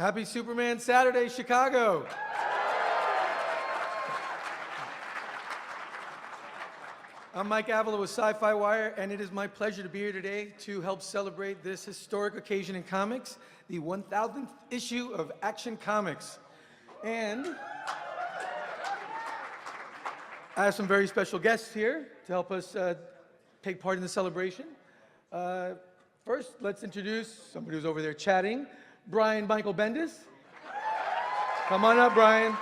Happy Superman Saturday, Chicago. I'm Mike Avila with SYFY Wire, and it is my pleasure to be here today to help celebrate this historic occasion in comics, the 1000th issue of Action Comics. And I have some very special guests here to help us take part in the celebration. First, let's introduce somebody who's over there chatting, Michael Bendis. Come on up, Brian.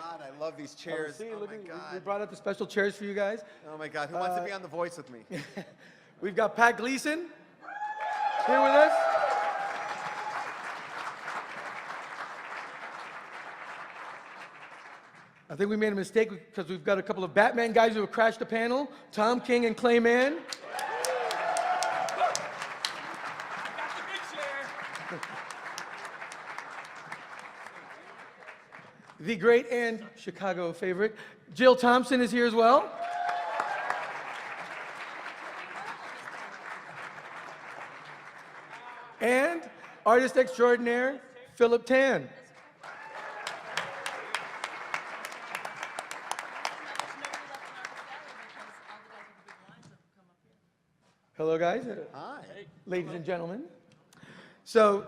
I love these chairs. See, oh look, my God. We brought out the special chairs for you guys. Oh my God, who wants to be on The Voice with me? We've got Pat Gleason here with us. I think we made a mistake because we've got a couple of Batman guys who have crashed the panel, Tom King and Clay Mann. The great and Chicago favorite, Jill Thompson is here as well. And artist extraordinaire, Philip Tan. Hello, guys. Hi. Ladies and gentlemen. So,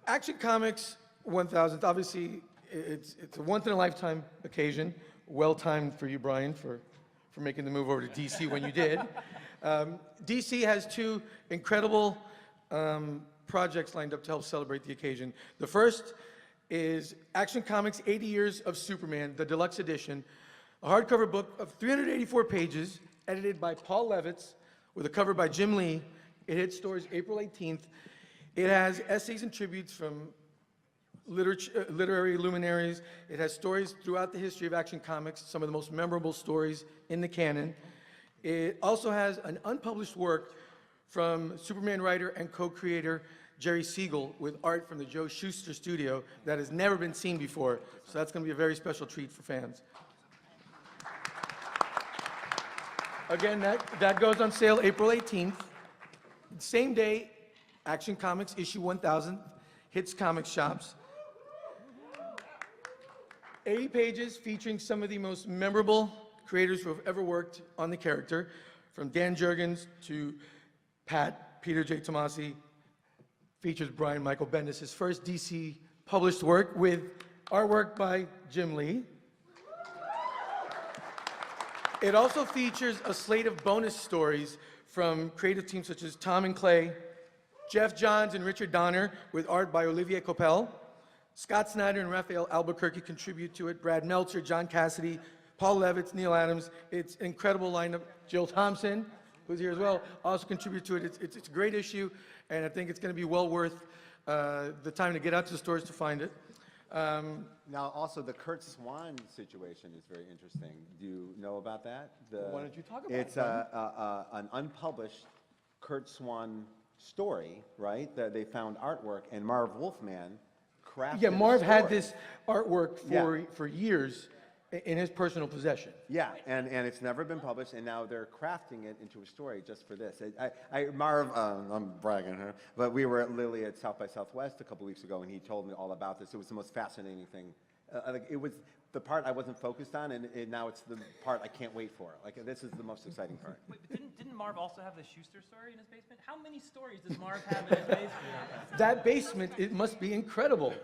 Action Comics 1000th, obviously, it's a once-in-a-lifetime occasion. Well-timed for you, Brian, for making the move over to DC when you did. DC has two incredible projects lined up to help celebrate the occasion. The first is Action Comics 80 Years of Superman, the Deluxe Edition, a hardcover book of 384 pages, edited by Paul Levitz, with a cover by Jim Lee. It hits stores April 18th. It has essays and tributes from literary luminaries. It has stories throughout the history of Action Comics, some of the most memorable stories in the canon. It also has an unpublished work from Superman writer and co-creator Jerry Siegel with art from the Joe Shuster studio that has never been seen before. So that's going to be a very special treat for fans. Again, that goes on sale April 18th. Same day, Action Comics issue 1000 hits comic shops. 80 pages featuring some of the most memorable creators who have ever worked on the character, from Dan Jurgens to Peter J. Tomasi. Features Michael Bendis, his first DC published work, with artwork by Jim Lee. It also features a slate of bonus stories from creative teams such as Tom and Clay, Jeff Johns and Richard Donner, with art by Olivier Coppel. Scott Snyder and Raphael Albuquerque contribute to it. Brad Meltzer, John Cassidy, Paul Levitz, Neil Adams. It's an incredible lineup. Jill Thompson, who's here as well, also contribute to it. It's a great issue, and I think it's going to be well worth the time to get out to the stores to find it. Now, also, the Kurt Swan situation is very interesting. Do you know about that? Why don't you talk about it? It's an unpublished Kurt Swan story, right? They found artwork, and Marv Wolfman crafted Yeah, Marv the had story. this artwork for years in his personal possession. Yeah, and it's never been published, and now they're crafting it into a story just for this. Marv, I'm bragging here, but we were at Lilly at South by Southwest a couple weeks ago, and he told me all about this. It was the most fascinating thing. It was the part I wasn't focused on, and now it's the part I can't wait for. Like, this is the most exciting part. Wait, but didn't Marv also have the Schuster story in his basement? How many stories does Marv have in his basement? That basement, it must be incredible.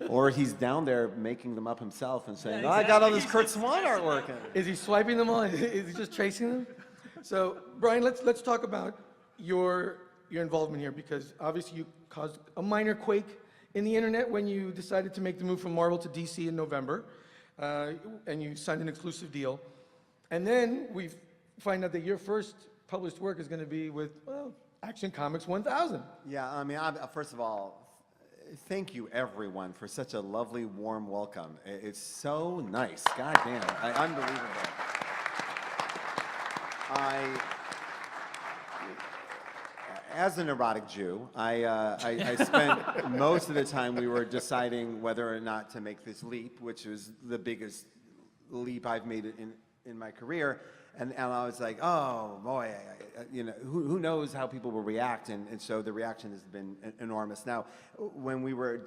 Or he's down there making them up himself and saying, Yeah, "Oh, I got all this exactly. Kurt Swan artwork in it." Is he swiping them all? Is he just tracing them? So, Brian, let's talk about your involvement here, because obviously you caused a minor quake in the internet when you decided to make the move from Marvel to DC in November, and you signed an exclusive deal. And then we find out that your first published work is going to be with, well, Action Comics 1000. Yeah, I mean, first of all, thank you everyone for such a lovely, warm welcome. It's so nice. God damn, unbelievable. As an erotic Jew, I spent most of the time we were deciding whether or not to make this leap, which was the biggest leap I've made in my career. And I was like, oh boy, you know, who knows how people will react, and so the reaction has been enormous. Now, when we were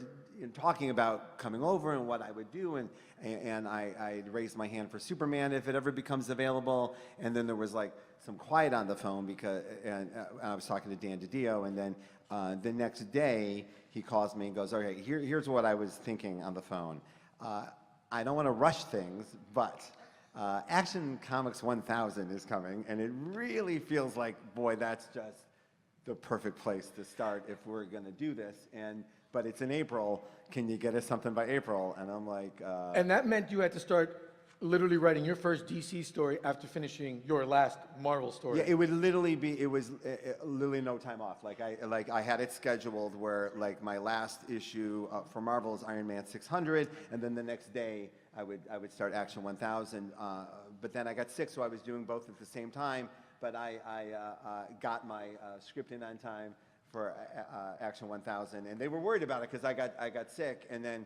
talking about coming over and what I would do, and I raised my hand for Superman if it ever becomes available, and then there was like some quiet on the phone because, and I was talking to Dan DiDio, and then the next day he calls me and goes, okay, here's what I was thinking on the phone. I don't want to rush things, but Action Comics 1000 is coming, and it really feels like, boy, that's just the perfect place to start if we're going to do this. But it's in April. Can you get us something by April? And I'm like, And that meant you had to start literally writing your first DC story after finishing your last Marvel story. yeah, it would literally be. It was literally no time off. Like I had it scheduled where like my last issue for Marvel is Iron Man 600, and then the next day I would start Action 1000. But then I got sick, so I was doing both at the same time. But I got my script in on time for Action 1000, and they were worried about it because I got sick, and then.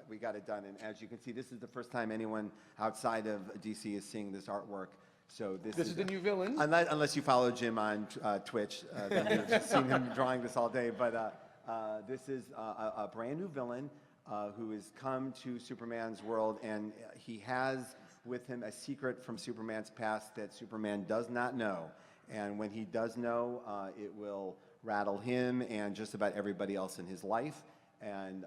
We got it done, and as you can see, this is the first time anyone outside of DC is seeing this artwork. So this is the new villain. Unless you follow Jim on Twitch, then you've just seen him drawing this all day. But this is a brand new villain who has come to Superman's world, and he has with him a secret from Superman's past that Superman does not know. And when he does know, it will rattle him and just about everybody else in his life. And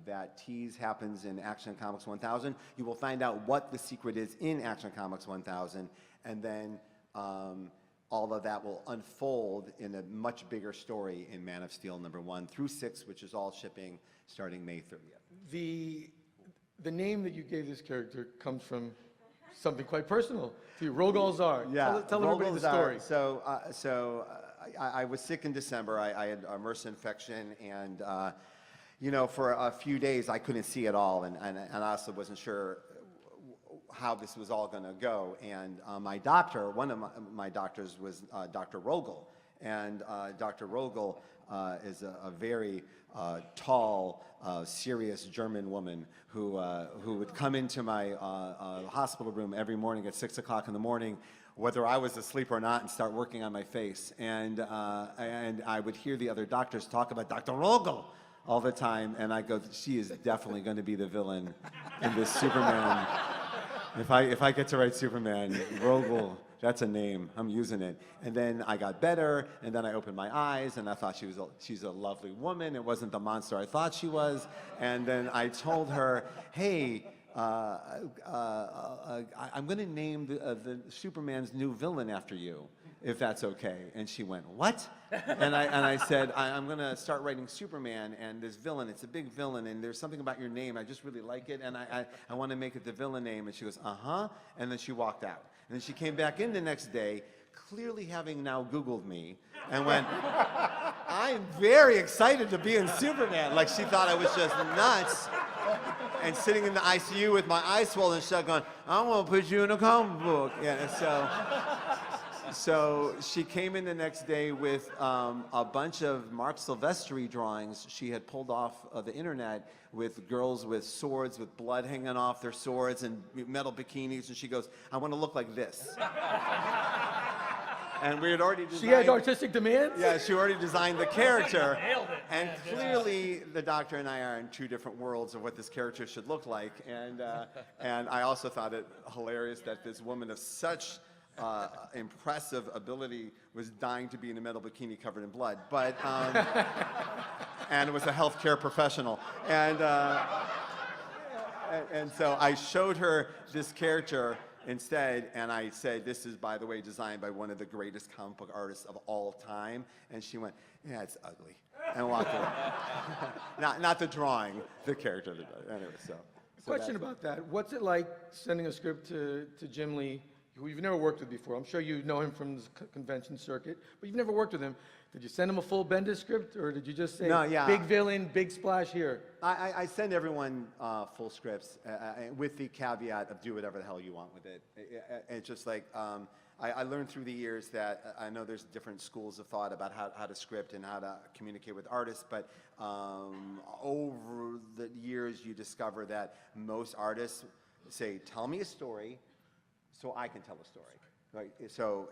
that tease happens in Action Comics 1000. You will find out what the secret is in Action Comics 1000, and then all of that will unfold in a much bigger story in Man of Steel #1 through 6, which is all shipping starting May 30th. The name that you gave this character comes from something quite personal to you, Rogol Zar. Yeah, tell everybody the story. So I was sick in December. I had a MRSA infection, and you know, for a few days I couldn't see at all, and I also wasn't sure how this was all going to go. And my doctor, one of my doctors was Dr. Rogol, and Dr. Rogol is a very tall, serious German woman who would come into my hospital room every morning at 6 o'clock in the morning, whether I was asleep or not, and start working on my face. And I would hear the other doctors talk about Dr. Rogol all the time, and I go, she is definitely going to be the villain in this Superman. If I get to write Superman, Rogol, that's a name, I'm using it. And then I got better, and then I opened my eyes, and I thought she's a lovely woman. It wasn't the monster I thought she was. And then I told her, hey, I'm going to name the Superman's new villain after you, if that's okay. And she went, what? And I said, I'm going to start writing Superman, and this villain, it's a big villain, and there's something about your name, I just really like it, and I want to make it the villain name. And she goes, uh-huh, and then she walked out. And then she came back in the next day, clearly having now Googled me, and went, I'm very excited to be in Superman. Like, she thought I was just nuts. And sitting in the ICU with my eyes swollen shut going, I want to put you in a comic book. Yeah, and so she came in the next day with a bunch of Mark Silvestri drawings she had pulled off of the internet with girls with swords, with blood hanging off their swords and metal bikinis. And she goes, I want to look like this. And we had already designed... She had artistic demands? Yeah, she already designed the character. Nailed it. And clearly, the Doctor and I are in two different worlds of what this character should look like. And I also thought it hilarious that this woman of such impressive ability was dying to be in a metal bikini covered in blood. But, and it was a healthcare professional. And so I showed her this character instead, and I said, this is, by the way, designed by one of the greatest comic book artists of all time. And she went, yeah, it's ugly, and walked away. Not the drawing, the character. Anyway, so Question about that. What's it like sending a script to Jim Lee, who you've never worked with before? I'm sure you know him from the convention circuit, but you've never worked with him. Did you send him a full Bendis script, or did you just say, no, yeah. Big villain, big splash here? I send everyone full scripts with the caveat of do whatever the hell you want with it. It's just like, I learned through the years that I know there's different schools of thought about how to script and how to communicate with artists, but over the years you discover that most artists say, tell me a story, so I can tell a story. Right? So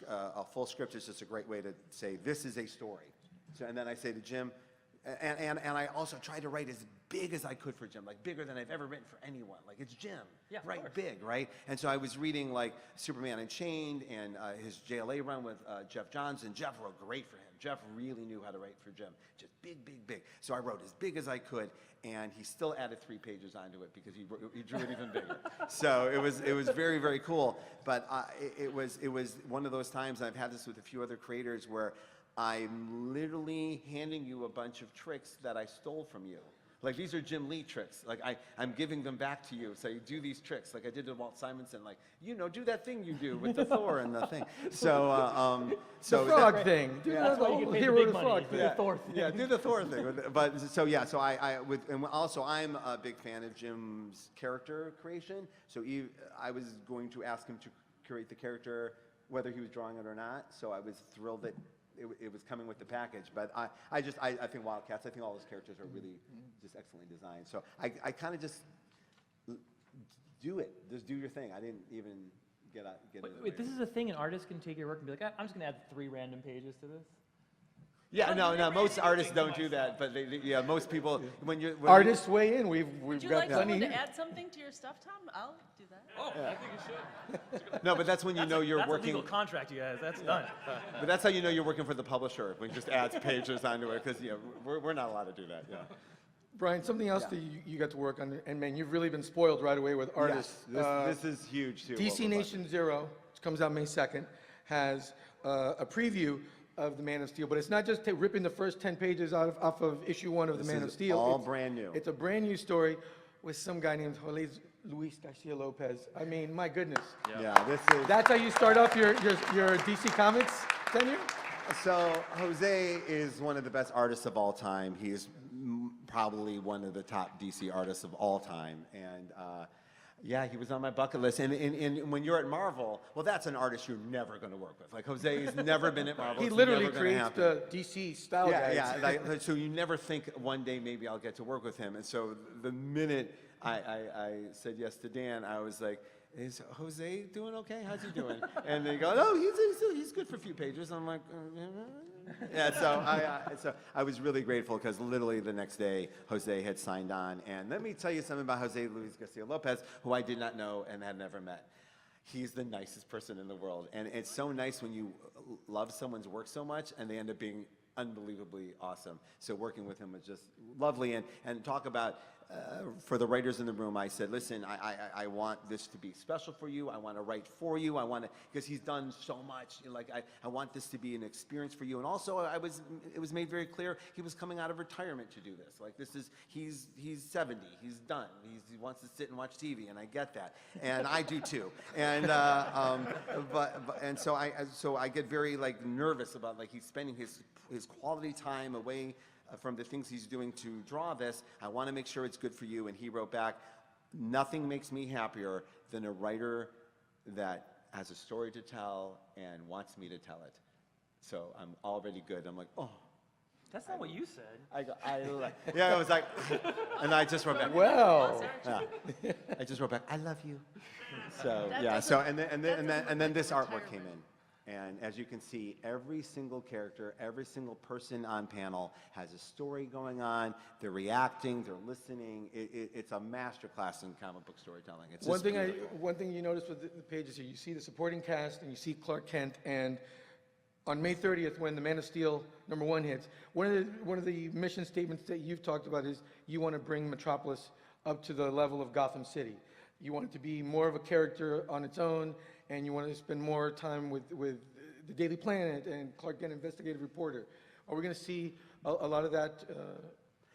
a full script is just a great way to say, this is a story. So, and then I say to Jim, and I also try to write as big as I could for Jim, like bigger than I've ever written for anyone. Like, it's Jim, Yeah, of write course. big, right? And so I was reading like Superman Unchained and his JLA run with Jeff Johns, and Jeff wrote great for him. Jeff really knew how to write for Jim, just big, big, big. So I wrote as big as I could, and he still added 3 pages onto it because he drew it even bigger. So it was very, very cool. But it was one of those times, and I've had this with a few other creators, where I'm literally handing you a bunch of tricks that I stole from you. Like, these are Jim Lee tricks. Like, I'm giving them back to you. So you do these tricks. Like I did to Walt Simonson. Like, do that thing you do with the Thor and the thing. So, The frog thing. Do That's the why you get paid the hero big the money, frog for thing. the Thor thing. Yeah, do the Thor thing. But so yeah, so and also I'm a big fan of Jim's character creation. So I was going to ask him to create the character, whether he was drawing it or not. So I was thrilled that it was coming with the package. But I think Wildcats, I think all those characters are really just excellently designed. So I kind of just do it. Just do your thing. I didn't even get Wait, this is a thing an artist can take your work and be like, I'm just going to add 3 random pages to this? Yeah, no, most artists don't do that, but yeah, most people, when Artists weigh in. We've Would you got like plenty someone to here. add something to your stuff, Tom? I'll do that. Oh, I think you should. No, but that's when you know you're That's a working. legal contract, you guys. That's done. But that's how you know you're working for the publisher, when it just adds pages onto it, because we're not allowed to do that. Yeah. Brian, something else that you got to work on, and man, you've really been spoiled right away with artists. Yes, this is huge too. DC Nation Zero, which comes out May 2nd, has a preview of the Man of Steel, but it's not just ripping the first 10 pages off of issue 1 of the This Man is of Steel. all It's- brand new. It's a brand new story with some guy named Luis Garcia Lopez. I mean, my goodness. Yeah, this is. That's how you start off your DC Comics tenure? So Jose is one of the best artists of all time. He is probably one of the top DC artists of all time, and yeah, he was on my bucket list. And when you're at Marvel, well, that's an artist you're never going to work with. Like, Jose's never been at Marvel. He It's literally never gonna creates happen. the DC style guides. Yeah, like, so you never think one day maybe I'll get to work with him. And so the minute I said yes to Dan, I was like, is Jose doing okay? How's he doing? And they go, no, he's good for a few pages. I'm like, yeah. So I was really grateful, because literally the next day Jose had signed on. And let me tell you something about Jose Luis Garcia Lopez, who I did not know and had never met. He's the nicest person in the world, and it's so nice when you love someone's work so much and they end up being unbelievably awesome. So working with him was just lovely. And talk about, for the writers in the room, I said, listen, I want this to be special for you. I want to write for you. I want to, because he's done so much. Like, I want this to be an experience for you. And also, it was made very clear he was coming out of retirement to do this. Like, he's 70. He's done. He wants to sit and watch TV, and I get that. And I do too. And so I get very nervous about he's spending his quality time away from the things he's doing to draw this. I want to make sure it's good for you. And he wrote back, nothing makes me happier than a writer that has a story to tell and wants me to tell it. So I'm already good. I'm like, oh. That's not what you said. Yeah, I was like, and I just wrote back, Well, yeah. I just wrote back, I love you. So That yeah, doesn't- so that doesn't and then look this like artwork came in. retirement. And as you can see, every single character, every single person on panel has a story going on. They're reacting, they're listening. It's a masterclass in comic book storytelling. It's one just thing beautiful. one thing you notice with the pages here, you see the supporting cast and you see Clark Kent, and on May 30th, when the Man of Steel #1 hits, one of the mission statements that you've talked about is you want to bring Metropolis up to the level of Gotham City. You want it to be more of a character on its own, and you want to spend more time with the Daily Planet and Clark Kent, investigative reporter. Are we going to see a lot of that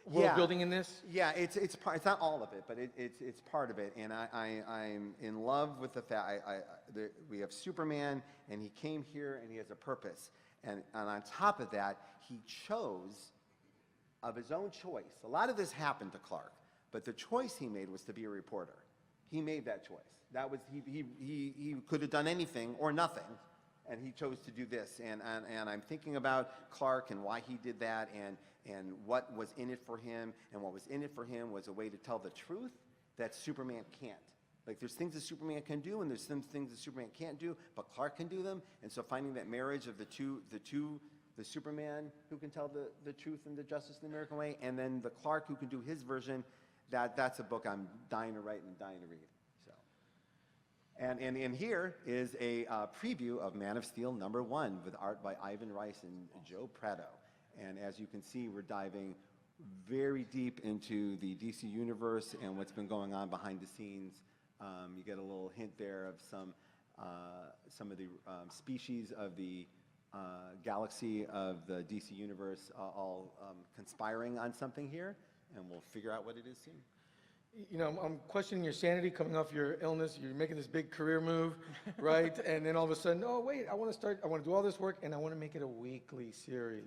world building in this? Yeah, it's not all of it, but it's part of it. And I'm in love with the fact we have Superman, and he came here and he has a purpose. And on top of that, he chose of his own choice. A lot of this happened to Clark, but the choice he made was to be a reporter. He made that choice. That was he could have done anything or nothing, and he chose to do this. And I'm thinking about Clark and why he did that, and what was in it for him. And what was in it for him was a way to tell the truth that Superman can't. Like there's things that Superman can do, and there's some things that Superman can't do, but Clark can do them. And so finding that marriage of the Superman who can tell the truth and the justice in the American way, and then the Clark who can do his version, that's a book I'm dying to write and dying to read. So, and here is a preview of Man of Steel #1 with art by Ivan Rice and Joe Prado. And as you can see, we're diving very deep into the DC universe and what's been going on behind the scenes. You get a little hint there of some of the species of the galaxy of the DC universe all conspiring on something here, and we'll figure out what it is soon. You know, I'm questioning your sanity coming off your illness. You're making this big career move, right? And then all of a sudden, oh, wait, I want to do all this work, and I want to make it a weekly series.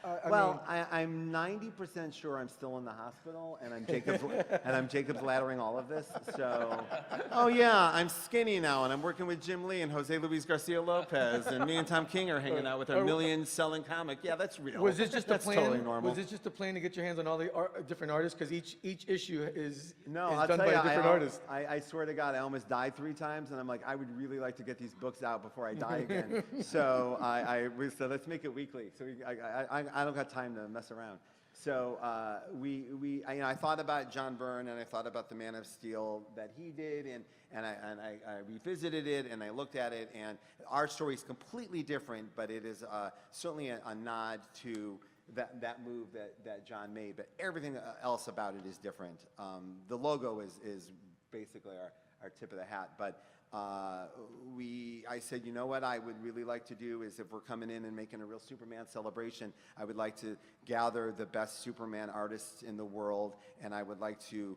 I'm 90% sure I'm still in the hospital, and I'm Jacob's laddering all of this. So, oh yeah, I'm skinny now, and I'm working with Jim Lee and Jose Luis Garcia Lopez, and me and Tom King are hanging out with our million-selling comic. Yeah, that's real. Was this just a that's plan? Totally normal. Was this just a plan to get your hands on all the different artists? Because each issue is I'll done tell by you, a different artist. I swear to God, I almost died 3 times, and I'm like, I would really like to get these books out before I die again. So so let's make it weekly. So I don't got time to mess around. So I thought about John Byrne, and I thought about the Man of Steel that he did, and I revisited it, and I looked at it, and our story is completely different, but it is certainly a nod to that move that John made, but everything else about it is different. The logo is basically our tip of the hat, but I said, you know what I would really like to do is if we're coming in and making a real Superman celebration, I would like to gather the best Superman artists in the world, and I would like to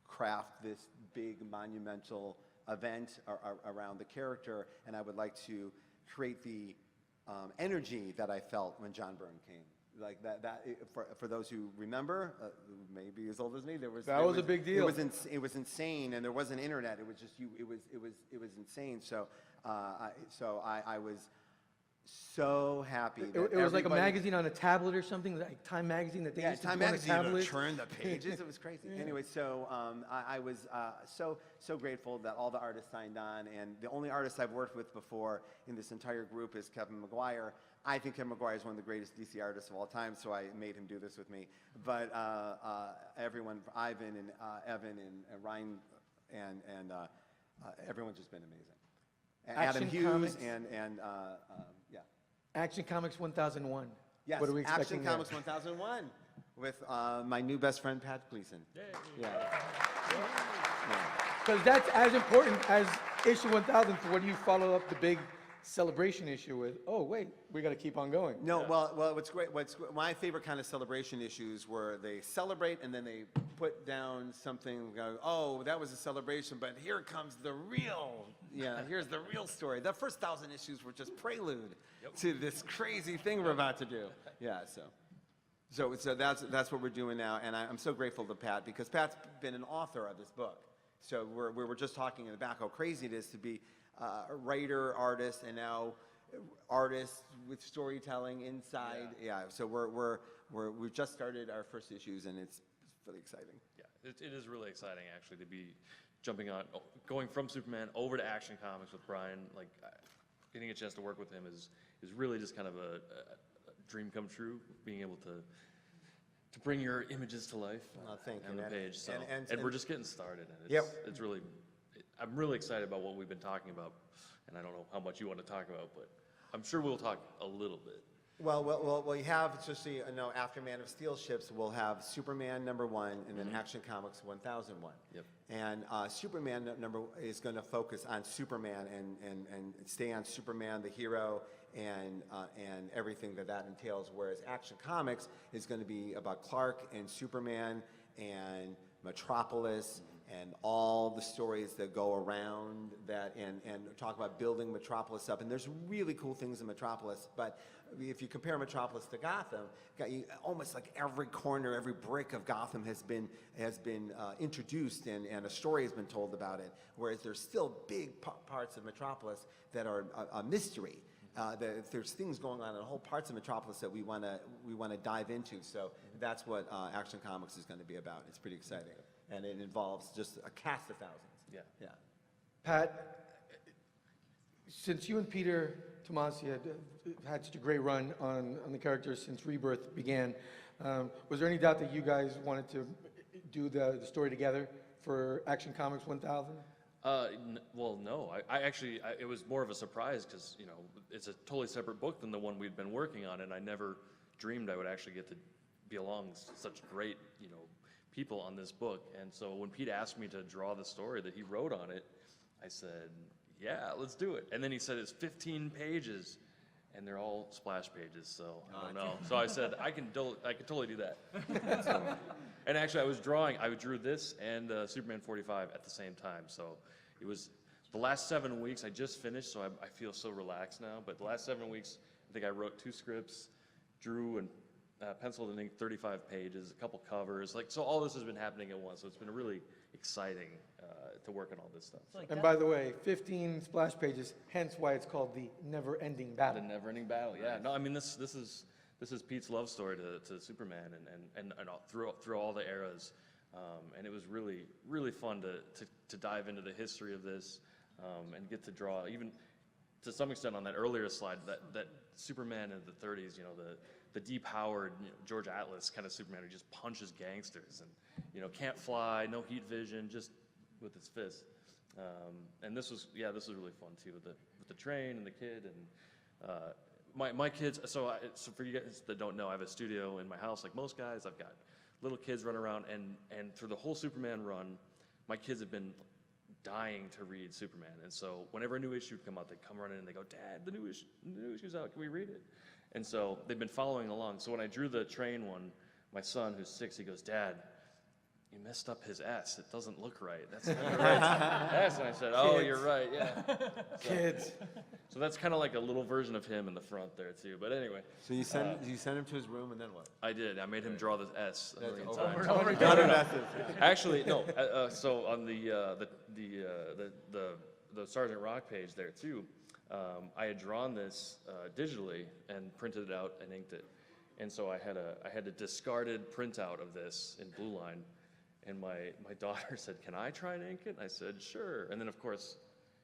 craft this big monumental event around the character, and I would like to create the energy that I felt when John Byrne came. Like for those who remember, maybe as old as me, that was a big deal. It was insane, and there wasn't internet. It was just it was insane. So I was so happy. It was like a magazine on a tablet or something, like Time magazine that they used to Time do on a magazine, you tablet. turn the pages. It was crazy. Anyway, so I was so grateful that all the artists signed on, and the only artist I've worked with before in this entire group is Kevin Maguire. I think Kevin Maguire is one of the greatest DC artists of all time, so I made him do this with me. But everyone, Ivan and Evan and Ryan and everyone's just been amazing. Adam Action Hughes Comics. and yeah. Action Comics 1001. Yes, What are we expecting Action there? Comics 1001 with my new best friend, Pat Gleason. Yeah. Because that's as important as issue 1000 for when you follow up the big celebration issue with, oh, wait, we got to keep on going. No, well, my favorite kind of celebration issues were they celebrate and then they put down something, go, oh, that was a celebration, but here comes the real, here's the real story. The first 1,000 issues were just prelude to this crazy thing we're about to do. Yeah, so that's what we're doing now, and I'm so grateful to Pat because Pat's been an author of this book. So we were just talking in the back how crazy it is to be a writer, artist, and now artist with storytelling inside. Yeah. So we've just started our first issues, and it's really exciting. Yeah, it is really exciting actually to be going from Superman over to Action Comics with Brian. Like getting a chance to work with him is really just kind of a dream come true. Being able to bring your images to life on the page. So, and we're just getting started, and it's really. I'm really excited about what we've been talking about, and I don't know how much you want to talk about, but I'm sure we'll talk a little bit. Well, we have, just so you know, after Man of Steel ships, we'll have Superman #1 and then Action Comics 1001. Yep. And Superman is going to focus on Superman and stay on Superman, the hero, and everything that entails, whereas Action Comics is going to be about Clark and Superman and Metropolis and all the stories that go around that and talk about building Metropolis up. And there's really cool things in Metropolis, but if you compare Metropolis to Gotham, almost like every corner, every brick of Gotham has been introduced and a story has been told about it, whereas there's still big parts of Metropolis that are a mystery. There's things going on in whole parts of Metropolis that we want to dive into. So that's what Action Comics is going to be about. It's pretty exciting. And it involves just a cast of thousands. Yeah. Yeah. Pat, since you and Peter Tomasi had such a great run on the characters since Rebirth began, was there any doubt that you guys wanted to do the story together for Action Comics 1000? Well, no. I actually, it was more of a surprise because, you know, it's a totally separate book than the one we'd been working on, and I never dreamed I would actually get to be along such great, you know, people on this book. And so when Pete asked me to draw the story that he wrote on it, I said, yeah, let's do it. And then he said it's 15 pages, and they're all splash pages, so I don't know. So I said, I could totally do that. So, and actually, I drew this and Superman 45 at the same time. So it was the last 7 weeks. I just finished, so I feel so relaxed now. But the last 7 weeks, I think I wrote 2 scripts, drew and penciled and inked 35 pages, a couple covers. Like, so all this has been happening at once. So it's been really exciting to work on all this stuff. Like And that- by the way, 15 splash pages, hence why it's called the never-ending The battle. never-ending battle. Yeah. No, I mean this is Pete's love story to Superman and through all the eras, and it was really fun to dive into the history of this and get to draw even to some extent on that earlier slide that Superman in the 30s, you know, the depowered, you know, George Atlas kind of Superman who just punches gangsters and, you know, can't fly, no heat vision, just with his fists. And this was really fun too with the train and the kid and my kids. So for you guys that don't know, I have a studio in my house like most guys. I've got little kids running around, and through the whole Superman run, my kids have been dying to read Superman. And so whenever a new issue would come out, they'd come running and they go, Dad, the new issue's out. Can we read it? And so they've been following along. So when I drew the train one, my son, who's 6, he goes, Dad, you messed up his S. It doesn't look right. That's not the right S. And I said, oh, Kids. you're right, yeah. Kids. So that's kind of like a little version of him in the front there, too. But anyway, So you sent him to his room, and then what? I did. I made him draw the S a million over times. and over again. Not impressive. Actually, no. So on the Sergeant Rock page there too, I had drawn this digitally and printed it out and inked it, and so I had a discarded printout of this in Blue Line, and my daughter said, "Can I try and ink it?" And I said, "Sure." And then of course,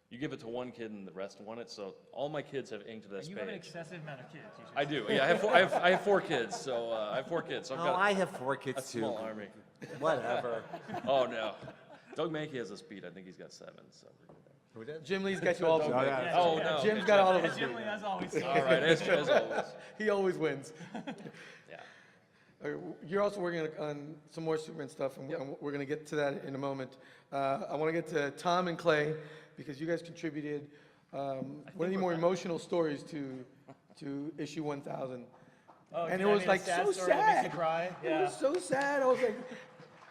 you give it to one kid and the rest want it. So all my kids have inked this You page. have an excessive amount of kids. You should I do. Yeah, I have 4 kids. So I have 4 kids. So I've Oh, got I have 4 a kids too. small army. Whatever. Oh no, Doug Mankey has a speed. I think he's got 7. So we're good there. Who did? Jim Lee's got you all. Oh, yeah. Yeah, Oh yeah. no. Jim's got all of us. Jim Lee, as always. All right, as always. He always wins. Yeah. You're also working on some more Superman stuff, and we're going to get to that in a moment. I want to get to Tom and Clay, because you guys contributed one of the more emotional stories to issue 1000. Oh, And I it was mean, like a sad so story that makes sad. you cry. It Yeah. was so sad. I was like,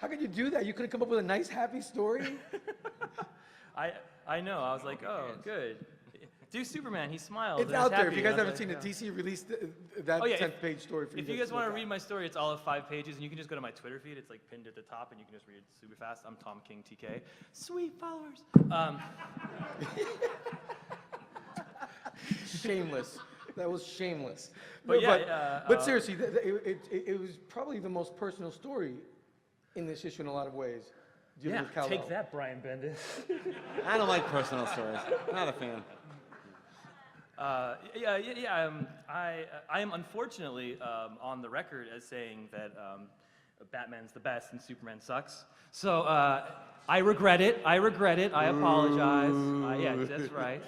how could you do that? You couldn't come up with a nice, happy story? I know. I was like, oh, good. Do Superman. He smiled. It's and out there. happy. If you guys And I was haven't like, seen it, yeah. DC released that Oh, yeah, 10th page story for you. If you guys to want to look read at. my story, it's all of 5 pages, and you can just go to my Twitter feed. It's like pinned at the top, and you can just read it super fast. I'm Tom King TK. Sweet followers. Shameless. That was shameless. But yeah, but seriously, it was probably the most personal story in this issue in a lot of ways. dealing Yeah, with Kal-El. take that, Brian Bendis. I don't like personal stories. Not a fan. I am unfortunately on the record as saying that Batman's the best and Superman sucks. So I regret it. I apologize. Yeah, that's right.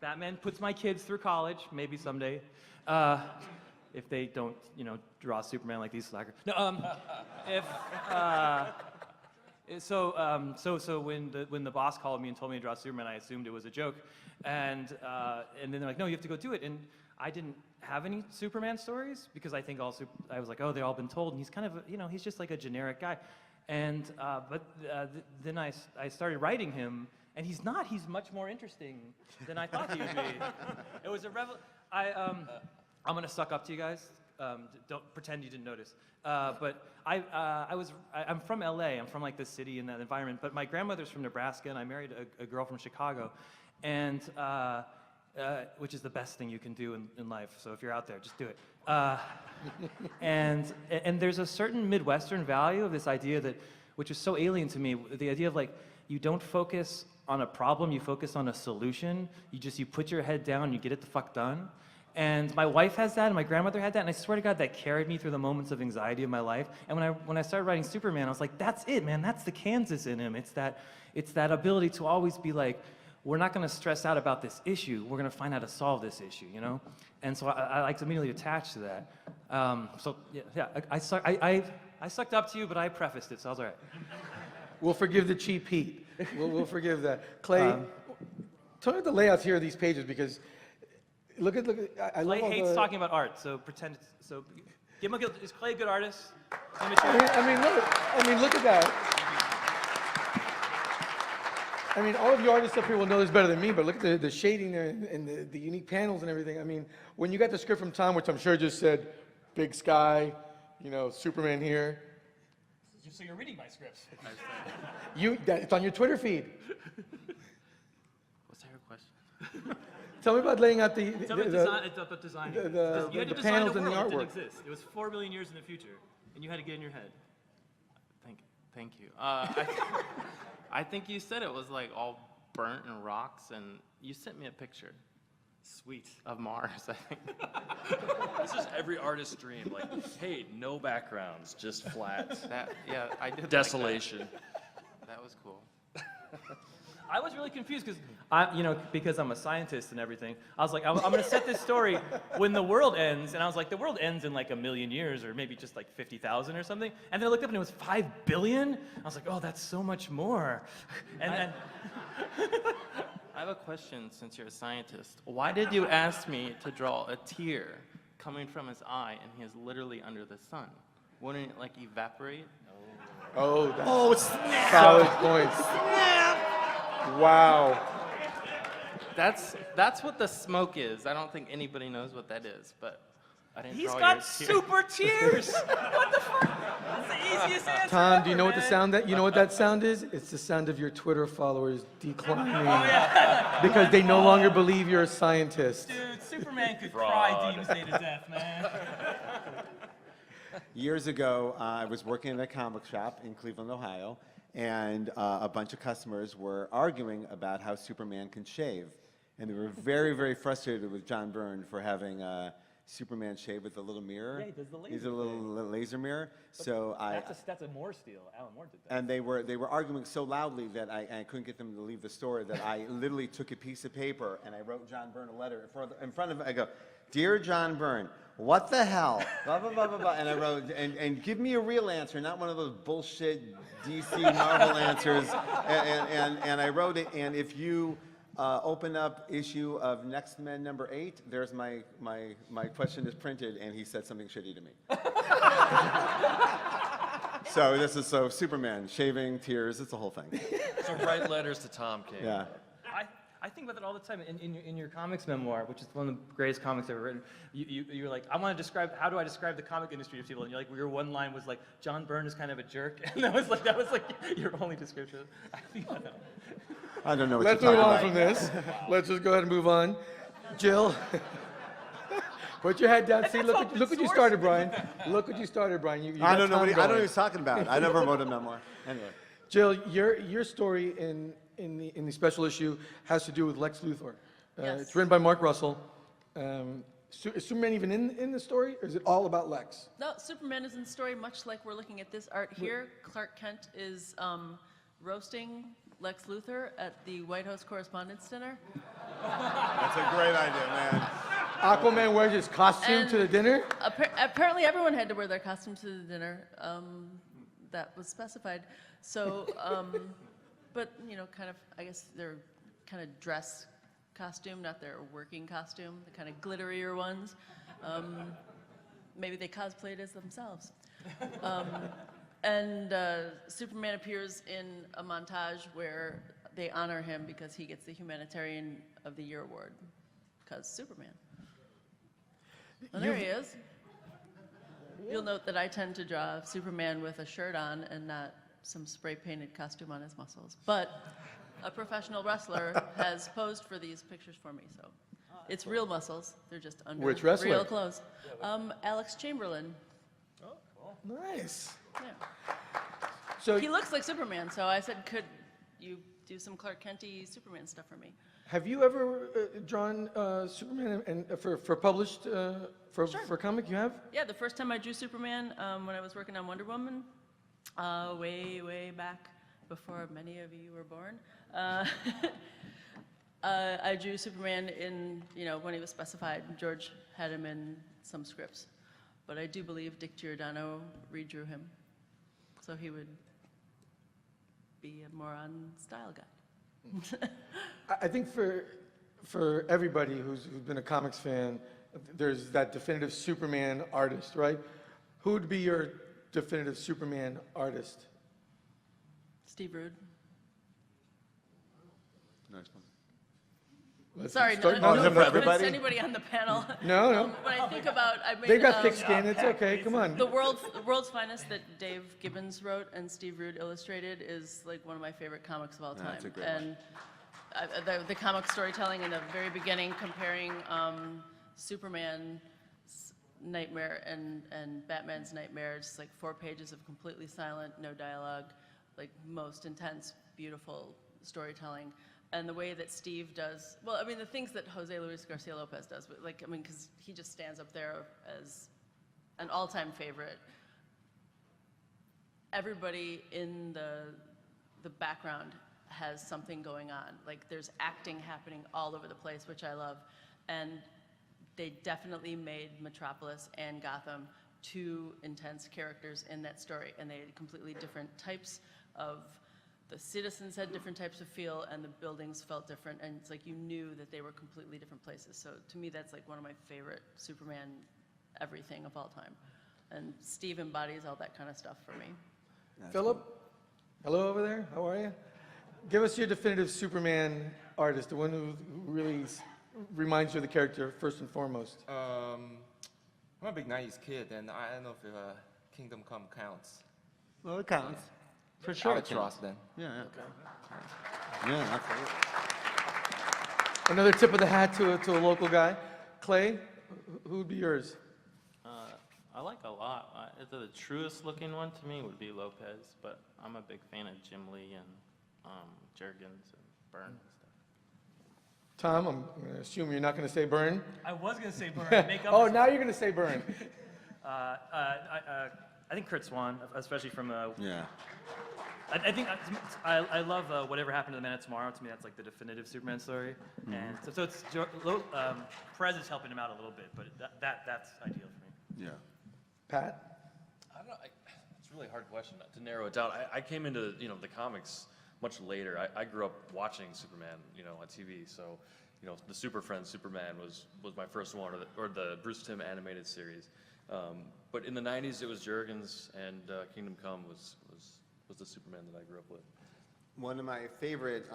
Batman puts my kids through college, maybe someday, if they don't, draw Superman like these slackers. No, So when the boss called me and told me to draw Superman, I assumed it was a joke, and then they're like, no, you have to go do it, and I didn't have any Superman stories because I think I was like, oh, they've all been told, and he's kind of he's just like a generic guy, and then I started writing him, and he's not. He's much more interesting than I thought he would be. It was a I'm gonna suck up to you guys. Don't pretend you didn't notice. But I'm from LA. I'm from like this city and that environment. But my grandmother's from Nebraska, and I married a girl from Chicago, and which is the best thing you can do in life. So if you're out there, just do it. And there's a certain Midwestern value of this idea which is so alien to me. The idea of like, you don't focus on a problem, you focus on a solution. You put your head down, you get it the fuck done. And my wife has that, and my grandmother had that, and I swear to God, that carried me through the moments of anxiety of my life. And when I started writing Superman, I was like, that's it, man. That's the Kansas in him. It's that ability to always be like, we're not going to stress out about this issue. We're going to find how to solve this issue, you know? And so I like to immediately attach to that. I sucked up to you, but I prefaced it, so I was all right. We'll forgive the cheap heat. We'll forgive that. Clay, tell me the layouts here of these pages, because look at I love Clay all hates the, talking about art, so pretend it's, so give him a good, is Clay a good artist? I mean, look at that. I mean, all of you artists up here will know this better than me, but look at the shading there and the unique panels and everything. I mean, when you got the script from Tom, which I'm sure just said, big sky, you know, Superman here. So you're reading my scripts. It's on your Twitter feed. What's your question? Tell me about laying out the Tell me about design. You had to design panels a and the world that artwork. didn't exist. It was 4 billion years in the future, and you had to get in your head. Thank you. I think you said it was like all burnt and rocks, and you sent me a picture. Sweet. Of Mars, I think. This is every artist's dream. Like, hey, no backgrounds, just flat. Yeah, I did. Desolation. Like that was cool. I was really confused because I'm a scientist and everything. I was like, I'm going to set this story when the world ends, and I was like, the world ends in like 1 million years, or maybe just like 50,000 or something. And then I looked up and it was 5 billion. I was like, oh, that's so much more. And then I have a question, since you're a scientist. Why did you ask me to draw a tear coming from his eye, and he is literally under the sun? Wouldn't it like evaporate? Oh, snap! Solid points. Wow. That's what the smoke is. I don't think anybody knows what that is, but I didn't he's draw got your tear. super tears. What the fuck? That's the easiest answer Tom, ever, do you know what the man. sound that you know what that sound is? It's the sound of your Twitter followers declining because they no longer believe you're a scientist. Dude, Superman could cry Doomsday to death, man. Years ago, I was working in a comic shop in Cleveland, Ohio, and a bunch of customers were arguing about how Superman can shave. And they were very, very frustrated with John Byrne for having Superman shave with a little mirror. Yeah, he does the laser He's a little laser mirror. So That's a Moore steal. Alan Moore did that. and they were arguing so loudly that I couldn't get them to leave the store, that I literally took a piece of paper and I wrote John Byrne a letter in front of him. I go, "Dear John Byrne, what the hell?" Blah, blah, blah, blah, blah. And I wrote, and give me a real answer, not one of those bullshit DC Marvel answers. And I wrote it, and if you open up issue of Next Men #8, there's my question is printed, and he said something shitty to me. So Superman, shaving, tears, it's the whole thing. So write letters to Tom King. Yeah. I think about that all the time. In your comics memoir, which is one of the greatest comics ever written, you're like, how do I describe the comic industry to people? And you're like, your one line was like, John Byrne is kind of a jerk. And that was like your only description. I don't know what Let's you're move talking on about. from this. Let's just go ahead and move on. Jill, put your head down. See, look what you started, Brian. Look what you started, Brian. You I got don't know Tom what I don't know going. what he's talking about. I never wrote a memoir. Anyway. Jill, your story in the special issue has to do with Lex Luthor. Yes. It's written by Mark Russell. Is Superman even in the story, or is it all about Lex? No, Superman is in the story, much like we're looking at this art here. Clark Kent is roasting Lex Luthor at the White House Correspondents' Dinner. That's a great idea, man. Aquaman wears his costume to the And dinner? Apparently, everyone had to wear their costume to the dinner. That was specified. So, but kind of, I guess their kind of dress costume, not their working costume, the kind of glitterier ones. Maybe they cosplayed as themselves. And Superman appears in a montage where they honor him because he gets the Humanitarian of the Year award, because Superman. And there he is. You'll note that I tend to draw Superman with a shirt on and not some spray-painted costume on his muscles. But a professional wrestler has posed for these pictures for me, so it's real muscles. They're just under Which wrestler? real clothes. Alex Chamberlain. Nice. Yeah. So He looks like Superman, so I said, could you do some Clark Kent-y Superman stuff for me. Have you ever drawn Superman and for published for comic? You have? Yeah, the first time I drew Superman when I was working on Wonder Woman, way back before many of you were born. I drew Superman in, when he was specified. George had him in some scripts. But I do believe Dick Giordano redrew him. So he would be a more on style guy. I think for everybody who's been a comics fan, there's that definitive Superman artist, right? Who would be your definitive Superman artist? Steve Rude. Nice one. Let's Sorry, start- no, is it for offense everybody? to anybody on the panel. No. When I think about, I made, They've got thick skin. It's okay. Come on. The World's Finest that Dave Gibbons wrote and Steve Rude illustrated is like one of my favorite comics of all time. That's a great one. And the comic storytelling in the very beginning, comparing Superman's nightmare and Batman's nightmare, just like 4 pages of completely silent, no dialogue, like most intense, beautiful storytelling. And the way that Steve does, well, I mean, the things that Jose Luis Garcia Lopez does, but like, I mean, because he just stands up there as an all-time favorite. Everybody in the background has something going on. Like, there's acting happening all over the place, which I love. And they definitely made Metropolis and Gotham 2 intense characters in that story. And they had completely different types of, the citizens had different types of feel, and the buildings felt different. And it's like you knew that they were completely different places. So to me, that's like one of my favorite Superman everything of all time. And Steve embodies all that kind of stuff for me. Philip, hello over there. How are you? Give us your definitive Superman artist, the one who really reminds you of the character first and foremost. I'm a big 90s kid, and I don't know if Kingdom Come counts. Well, it counts. For sure. Alex Ross, then. Yeah. Yeah, absolutely. Another tip of the hat to a local guy. Clay, who would be yours? I like a lot. The truest looking one to me would be Lopez, but I'm a big fan of Jim Lee and Jurgens and Byrne and stuff. Tom, I'm going to assume you're not going to say Byrne. I was going to say Burn. Makeup Oh, is- now you're going to say Byrne. I think Kurt Swan, especially from Yeah. I think I love Whatever Happened to the Man of Tomorrow. To me, that's like the definitive Superman story. And so it's Perez is helping him out a little bit, but that's ideal for me. Yeah. Pat? I don't know. It's a really hard question to narrow it down. I came into the comics much later. I grew up watching Superman on TV. So the Super Friends Superman was my first one, or the Bruce Timm animated series. But in the 90s, it was Jurgens, and Kingdom Come was the Superman that I grew up with. One of my favorite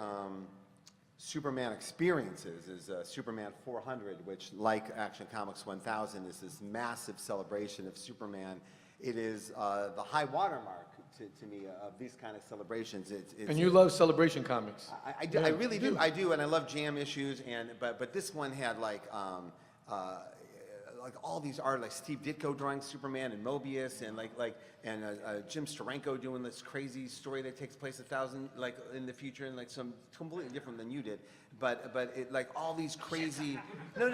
Superman experiences is Superman 400, which, like Action Comics 1000, is this massive celebration of Superman. It is the high watermark to me of these kind of celebrations. And you love Celebration comics. I really do. I do, and I love jam issues. But this one had like all these art, like Steve Ditko drawing Superman and Mobius, and Jim Steranko doing this crazy story that takes place in the future, and like some completely different than you did. But it like all these crazy. No.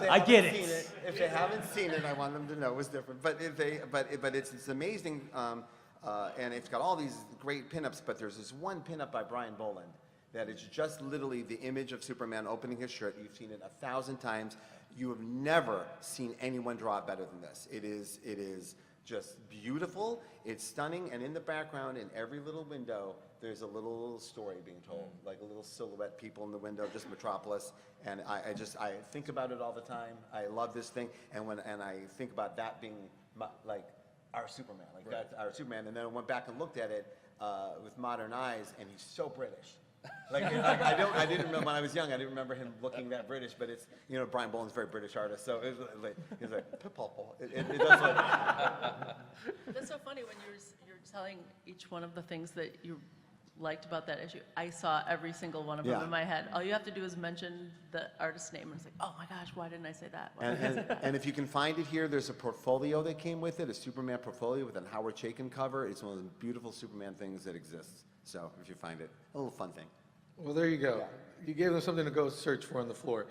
I get it. If they haven't seen it, I want them to know it was different. But it's amazing, and it's got all these great pinups. But there's this one pinup by Brian Boland that is just literally the image of Superman opening his shirt. You've seen it 1,000 times. You have never seen anyone draw it better than this. It is just beautiful. It's stunning, and in the background, in every little window, there's a little story being told, like a little silhouette people in the window, just Metropolis. And I think about it all the time. I love this thing, and I think about that being like our Superman, like that's our Superman. And then I went back and looked at it with modern eyes, and he's so British. I didn't remember when I was young. I didn't remember him looking that British, but it's Brian Boland's a very British artist, so it was like it does look. That's so funny when you're telling each one of the things that you liked about that issue. I saw every single one of them in my head. All you have to do is mention the artist's name, and it's like, oh my gosh, why didn't I say that? And if you can find it here, there's a portfolio that came with it, a Superman portfolio with a Howard Chaykin cover. It's one of the beautiful Superman things that exists. So if you find it, a little fun thing. Well, there you go. You gave them something to go search for on the floor.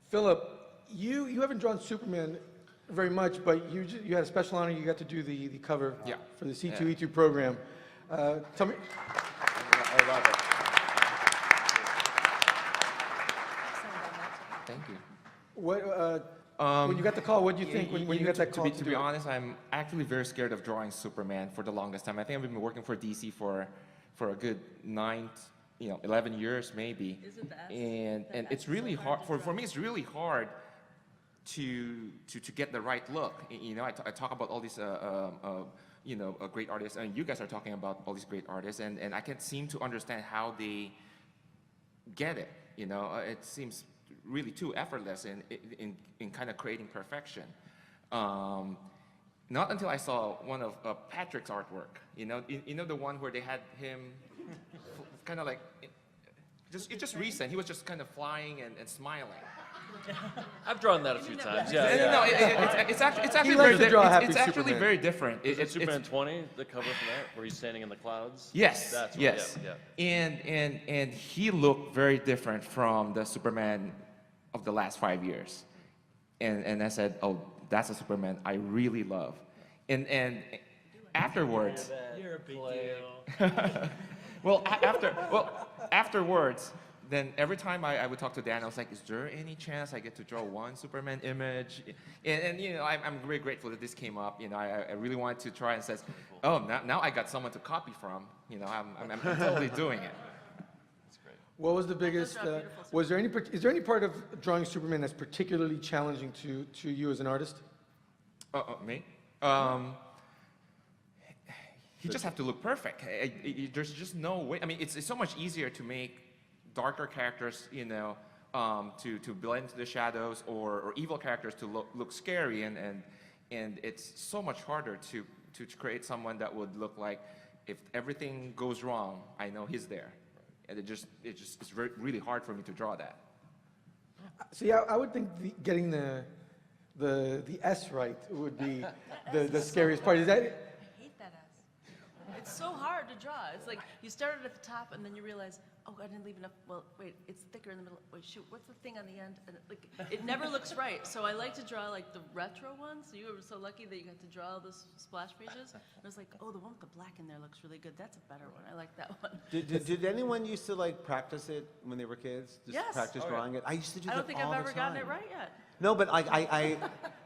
Philip, you haven't drawn Superman very much, but you had a special honor. You got to do the cover Yeah. for the C2E2 program. Tell me. I love it. Thank you. What, when you got the call, what did you think when you got that call to be honest, I'm actually very scared of drawing Superman for the longest time. I think I've been working for DC for a good 11 years maybe. Is it that? And it's really hard, for me it's really hard to get the right look. You know, I talk about all these, great artists, and you guys are talking about all these great artists, and I can't seem to understand how they get it. You know, it seems really too effortless in kind of creating perfection. Not until I saw one of Patrick's artwork. You know the one where they had him kind of like, it's just recent. He was just kind of flying and smiling. I've drawn that a few times. Yeah, No, yeah. it's actually likes to draw happy it's actually Superman. very different. Is it Superman 20, the cover for that, where he's standing in the clouds? Yes, That's what, yes. Yeah. And he looked very different from the Superman of the last 5 years. And I said, oh, that's a Superman I really love. And afterwards, You're a big deal. afterwards, then every time I would talk to Dan, I was like, is there any chance I get to draw one Superman image? And I'm very grateful that this came up. I really wanted to try and says, oh, now I got someone to copy from. I'm totally doing it. What was the biggest, draw beautiful was there is there any part of drawing Superman that's particularly challenging to you as an artist? Me? You just have to look perfect. There's just no way. I mean, it's so much easier to make darker characters, to blend into the shadows, or evil characters to look scary, and it's so much harder to create someone that would look like, if everything goes wrong, I know he's there. And it's really hard for me to draw that. See, I would think getting the S right would be the scariest part. Is that? I hate that S. It's so hard to draw. It's like you started at the top and then you realize, oh, I didn't leave enough. Well, wait, it's thicker in the middle. Wait, shoot, what's the thing on the end? And it never looks right. So I like to draw like the retro ones. So you were so lucky that you got to draw those splash pages. And I was like, oh, the one with the black in there looks really good. That's a better one. I like that one. Did anyone used to like practice it when they were kids? Just Yes. practice drawing it? I used to do I that don't think all I've the ever gotten it time. right yet. No, but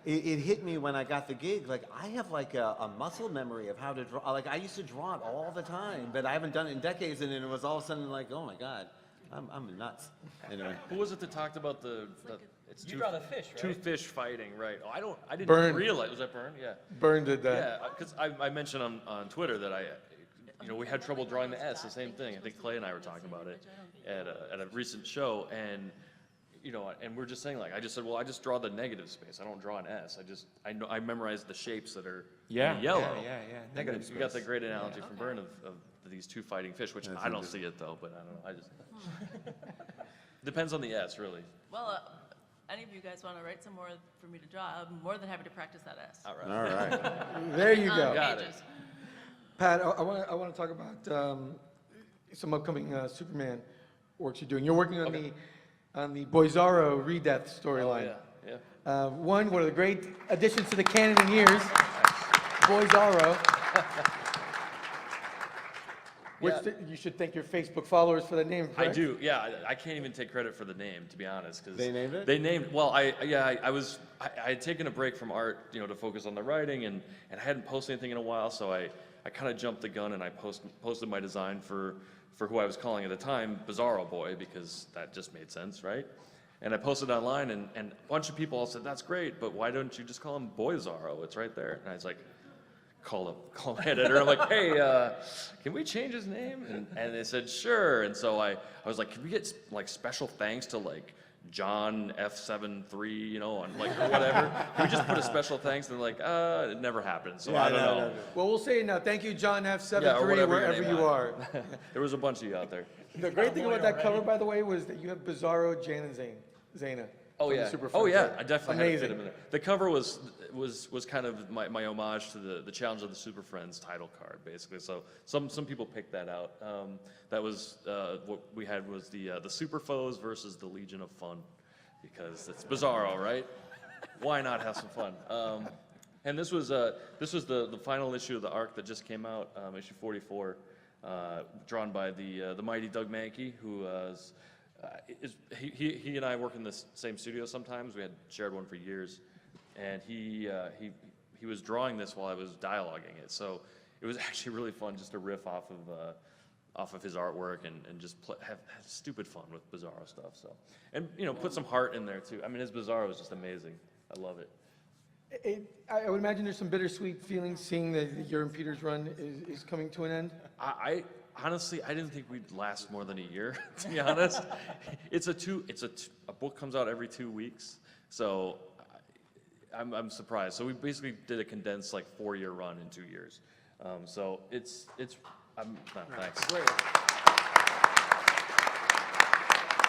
it hit me when I got the gig. Like, I have like a muscle memory of how to draw. Like, I used to draw it all the time, but I haven't done it in decades, and then it was all of a sudden like, oh my God, I'm nuts. Anyway. Who was it that talked about it's You two, draw the fish, right? two fish fighting, right? Oh, I didn't Burn. realize. Was that Burn? Yeah. Burn did that. Yeah, because I mentioned on Twitter that we had trouble drawing the S, the same thing. I think Clay and I were talking about it at a recent show, and and we're just saying, like, I just said, well, I just draw the negative space. I don't draw an S. I memorize the shapes that are in yellow. Yeah. And Negative you got space. that great analogy from Burn of these two fighting fish, which I don't see it though, but I don't know. I just depends on the S, really. Well, any of you guys want to write some more for me to draw? I'm more than happy to practice that S. All right. All right. There you go. Got it. Pages. Pat, I want to talk about some upcoming Superman works you're doing. You're working on the Boizarro Redeath storyline. Yeah. One of the great additions to the canon in years, Boizarro. Which you should thank your Facebook followers for that name, I correct? do, yeah. I can't even take credit for the name, to be honest, because They named it? They named. Well, I had taken a break from art, to focus on the writing, and I hadn't posted anything in a while, so I kind of jumped the gun and I posted my design for who I was calling at the time Bizarro Boy, because that just made sense, right? And I posted online, and a bunch of people all said, "That's great, but why don't you just call him Boizarro? It's right there." And I was like, call my editor. I'm like, hey, can we change his name? And they said, sure. And so I was like, can we get like special thanks to like John F73, on like whatever? Can we just put a special thanks? And they're like, it never happened. So I don't know. Well, we'll say it now. Thank you, John F73, Yeah, or whatever your wherever name you is. are. There was a bunch of you out there. The great thing about that cover, by the way, was that you have Bizarro, Jan, and Zaina. Oh from the yeah. Super Oh Friends, yeah. right? I definitely had to fit Amazing. him in there. The cover was kind of my homage to the Challenge of the Super Friends title card, basically. So some people picked that out. That was what we had was the Super Foes versus the Legion of Fun, because it's Bizarro, right? Why not have some fun? And this was the final issue of the arc that just came out, issue 44, drawn by the mighty Doug Mankey, who he and I work in the same studio sometimes. We had shared one for years, and he was drawing this while I was dialoguing it. So it was actually really fun just to riff off of his artwork and just have stupid fun with Bizarro stuff. So, and put some heart in there too. I mean, his Bizarro is just amazing. I love it. I would imagine there's some bittersweet feelings seeing that your and Peter's run is coming to an end. I honestly, I didn't think we'd last more than a year, to be honest. A book comes out every 2 weeks, so I'm surprised. So we basically did a condensed 4-year run in 2 years. So thanks. Great.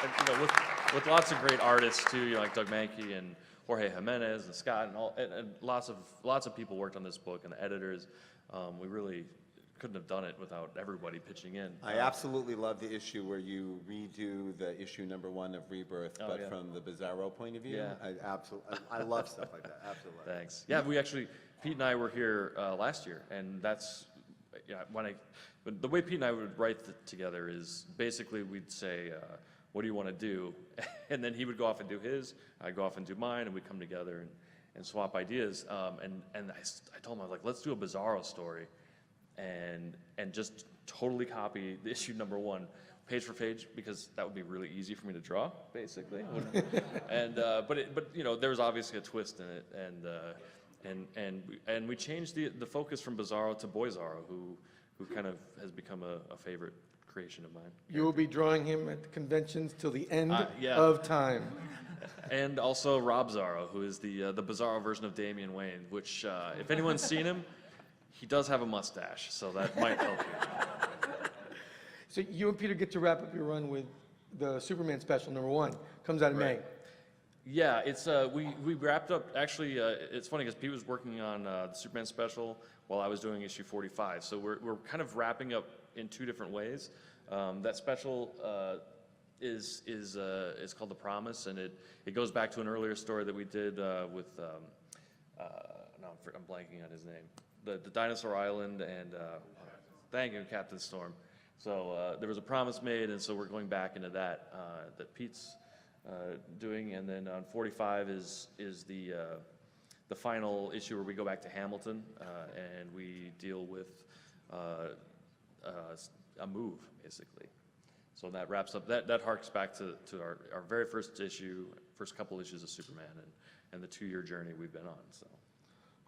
And, with lots of great artists too, like Doug Mankey and Jorge Jimenez and Scott and lots of people worked on this book, and the editors. We really couldn't have done it without everybody pitching in. I absolutely love the issue where you redo the issue #1 of Rebirth, but yeah. from the Bizarro point of view. Yeah. I love stuff like that. Absolutely. Thanks. Yeah, Pete and I were here last year, and that's the way Pete and I would write together is basically we'd say, what do you want to do? And then he would go off and do his, I'd go off and do mine, and we'd come together and swap ideas. And I told him, I was like, let's do a Bizarro story and just totally copy the issue #1 page for page, because that would be really easy for me to draw, basically. And but there was obviously a twist in it, and we changed the focus from Bizarro to Boyzarro, who kind of has become a favorite creation of mine. You will be drawing him at the conventions till the end yeah. of time. And also Rob Zarro, who is the Bizarro version of Damian Wayne, which if anyone's seen him, he does have a mustache, so that might help you. So you and Peter get to wrap up your run with the Superman special #1. Comes out in May. Yeah, it's we wrapped up. Actually, it's funny because Pete was working on the Superman special while I was doing issue 45. So we're kind of wrapping up in 2 different ways. That special is called The Promise, and it goes back to an earlier story that we did with I'm blanking on his name. The Dinosaur Island and thank you, Captain Storm. So there was a promise made, and so we're going back into that Pete's doing, and then on 45 is the final issue where we go back to Hamilton and we deal with a move, basically. So that wraps up. That harks back to our very first couple issues of Superman and the 2-year journey we've been on. So.